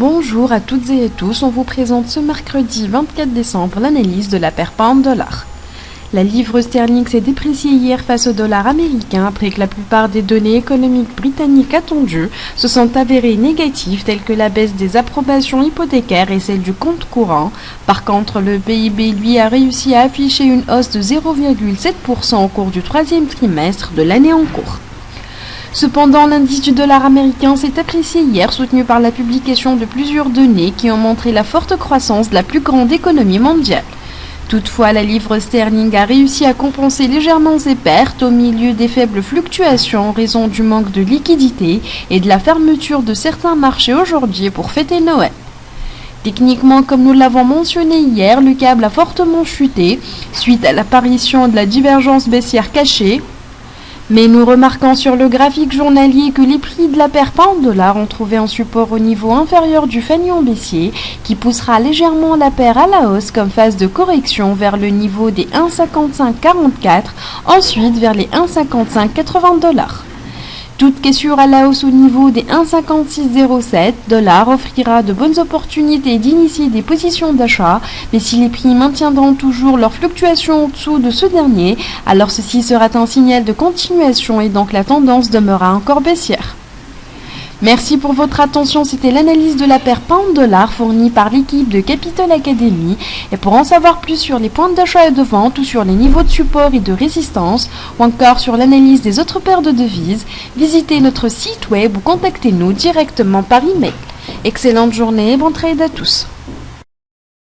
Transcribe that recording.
Bonjour à toutes et à tous, on vous présente ce mercredi 24 décembre l'analyse de la paire pound-dollar. La livre sterling s'est dépréciée hier face au dollar américain après que la plupart des données économiques britanniques attendues se sont avérées négatives telles que la baisse des approbations hypothécaires et celle du compte courant. Par contre, le PIB lui a réussi à afficher une hausse de 0,7% au cours du troisième trimestre de l'année en cours. Cependant, l'indice du dollar américain s'est apprécié hier, soutenu par la publication de plusieurs données qui ont montré la forte croissance de la plus grande économie mondiale. Toutefois, la livre sterling a réussi à compenser légèrement ses pertes au milieu des faibles fluctuations en raison du manque de liquidité et de la fermeture de certains marchés aujourd'hui pour fêter Noël. Techniquement, comme nous l'avons mentionné hier, le câble a fortement chuté suite à l'apparition de la divergence baissière cachée. Mais nous remarquons sur le graphique journalier que les prix de la paire pound-dollar ont trouvé un support au niveau inférieur du fanion baissier qui poussera légèrement la paire à la hausse comme phase de correction vers le niveau des 1,5544, ensuite vers les 1,5580 $. Toute cassure à la hausse au niveau des 1,5607 $ offrira de bonnes opportunités d'initier des positions d'achat, mais si les prix maintiendront toujours leur fluctuation en dessous de ce dernier, alors ceci sera un signal de continuation et donc la tendance demeurera encore baissière. Merci pour votre attention, c'était l'analyse de la paire pound-dollar fournie par l'équipe de Capital Academy. Et pour en savoir plus sur les points d'achat et de vente ou sur les niveaux de support et de résistance, ou encore sur l'analyse des autres paires de devises, visitez notre site web ou contactez-nous directement par email. Excellente journée et bon trade à tous.